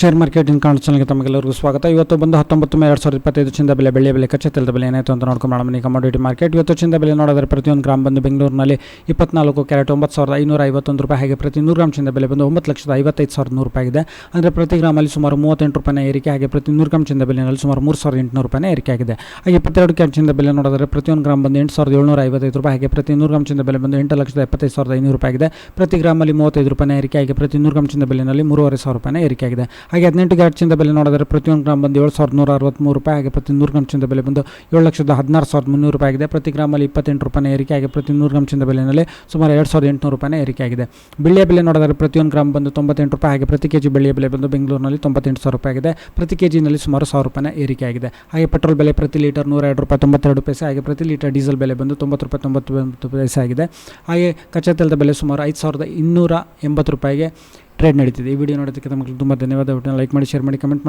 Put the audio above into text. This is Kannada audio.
ಶೇರ್ ಮಾರ್ಕೆಟ್ ಇನ್ ಕಾಣ್ ಚಾನಲ್ಗೆ ತಮಗೆಲ್ಲರಿಗೂ ಸ್ವಾಗತ. ಇವತ್ತು ಬಂದು 19 ಮೇ 2025 ಚಿಂದ ಬೆಲೆ, ಬೆಳ್ಳಿಯ ಬೆಲೆ, ಕಚ್ಚಾ ತೈಲದ ಬೆಲೆ ಏನಾಯಿತು ಅಂತ ನೋಡ್ಕೊಂಡು ಬನ್ನಿ. ಕಮೋಡಿಟಿ ಮಾರ್ಕೆಟ್ ಇವತ್ತು ಚಿಂದ ಬೆಲೆ ನೋಡಿದರೆ ಪ್ರತಿಯೊಂದು ಗ್ರಾಮ್ ಬಂದು ಬೆಂಗಳೂರಿನಲ್ಲಿ 24 ಕ್ಯಾರೆಟ್ 9,551 ರೂಪಾಯಿ, ಹಾಗೆ ಪ್ರತಿ 100 ಗ್ರಾಮ್ ಚಿಂದ ಬೆಲೆ ಬಂದು 9,55,100 ರೂಪಾಯಿ ಆಗಿದೆ. ಅಂದರೆ ಪ್ರತಿ ಗ್ರಾಮಲ್ಲಿ ಸುಮಾರು 38 ರೂಪಾಯಿನ ಏರಿಕೆ, ಹಾಗೆ ಪ್ರತಿ 100 ಗ್ರಾಮ್ ಚಿಂದ ಬೆಲೆಯಲ್ಲಿ ಸುಮಾರು 3,800 ರೂಪಾಯಿನ ಏರಿಕೆ ಆಗಿದೆ. ಹಾಗೆ 22 ಕ್ಯಾರೆಟ್ ಚಿಂದ ಬೆಲೆ ನೋಡಿದರೆ ಪ್ರತಿಯೊಂದು ಗ್ರಾಮ್ ಬಂದು 8,755 ರೂಪಾಯಿ, ಹಾಗೆ ಪ್ರತಿ 100 ಗ್ರಾಮ್ ಚಿಂದ ಬೆಲೆ ಬಂದು 8,75,500 ರೂಪಾಯಿ ಆಗಿದೆ. ಪ್ರತಿ ಗ್ರಾಮಲ್ಲಿ 35 ರೂಪಾಯಿನ ಏರಿಕೆ, ಹಾಗೆ ಪ್ರತಿ 100 ಗ್ರಾಮ್ ಚಿಂದ ಬೆಲೆಯಲ್ಲಿ 3,500 ರೂಪಾಯಿನ ಏರಿಕೆ ಆಗಿದೆ. ಹಾಗೆ 18 ಕ್ಯಾರೆಟ್ ಚಿಂದ ಬೆಲೆ ನೋಡಿದರೆ ಪ್ರತಿಯೊಂದು ಗ್ರಾಮ್ ಬಂದು 7,163 ರೂಪಾಯಿ, ಹಾಗೆ ಪ್ರತಿ 100 ಗ್ರಾಮ್ ಚಿಂದ ಬೆಲೆ ಬಂದು 7,16,300 ರೂಪಾಯಿ ಆಗಿದೆ. ಪ್ರತಿ ಗ್ರಾಮಲ್ಲಿ 28 ರೂಪಾಯಿನ ಏರಿಕೆ, ಹಾಗೆ ಪ್ರತಿ 100 ಗ್ರಾಮ್ ಚಿಂದ ಬೆಲೆಯಲ್ಲಿ ಸುಮಾರು 2,800 ರೂಪಾಯಿನ ಏರಿಕೆ ಆಗಿದೆ. ಬೆಳ್ಳಿಯ ಬೆಲೆ ನೋಡಿದರೆ ಪ್ರತಿಯೊಂದು ಗ್ರಾಮ್ ಬಂದು 98 ರೂಪಾಯಿ, ಹಾಗೆ ಪ್ರತಿ ಕೆಜಿ ಬೆಳ್ಳಿಯ ಬೆಲೆ ಬಂದು ಬೆಂಗಳೂರಿನಲ್ಲಿ 98,000 ರೂಪಾಯಿ ಆಗಿದೆ. ಪ್ರತಿ ಕೆಜಿನಲ್ಲಿ ಸುಮಾರು 1,000 ರೂಪಾಯಿನ ಏರಿಕೆ ಆಗಿದೆ. ಹಾಗೆ ಪೆಟ್ರೋಲ್ ಬೆಲೆ ಪ್ರತಿ ಲೀಟರ್ 102 ರೂಪಾಯಿ 92 ಪೈಸೆ, ಹಾಗೆ ಪ್ರತಿ ಲೀಟರ್ ಡೀಸೆಲ್ ಬೆಲೆ ಬಂದು 90 ರೂಪಾಯಿ 99 ಪೈಸೆ ಆಗಿದೆ. ಹಾಗೆ ಕಚ್ಚಾ ತೈಲದ ಬೆಲೆ ಸುಮಾರು 5,280 ರೂಪಾಯಿಗೆ ಟ್ರೇಡ್ ನಡೀತಿದೆ. ಈ ವಿಡಿಯೋ ನೋಡೋದಕ್ಕೆ ತಮಗೆ ತುಂಬ ಧನ್ಯವಾದ. ಲೈಕ್ ಮಾಡಿ, ಶೇರ್ ಮಾಡಿ, ಕಮೆಂಟ್ ಮಾಡಿ.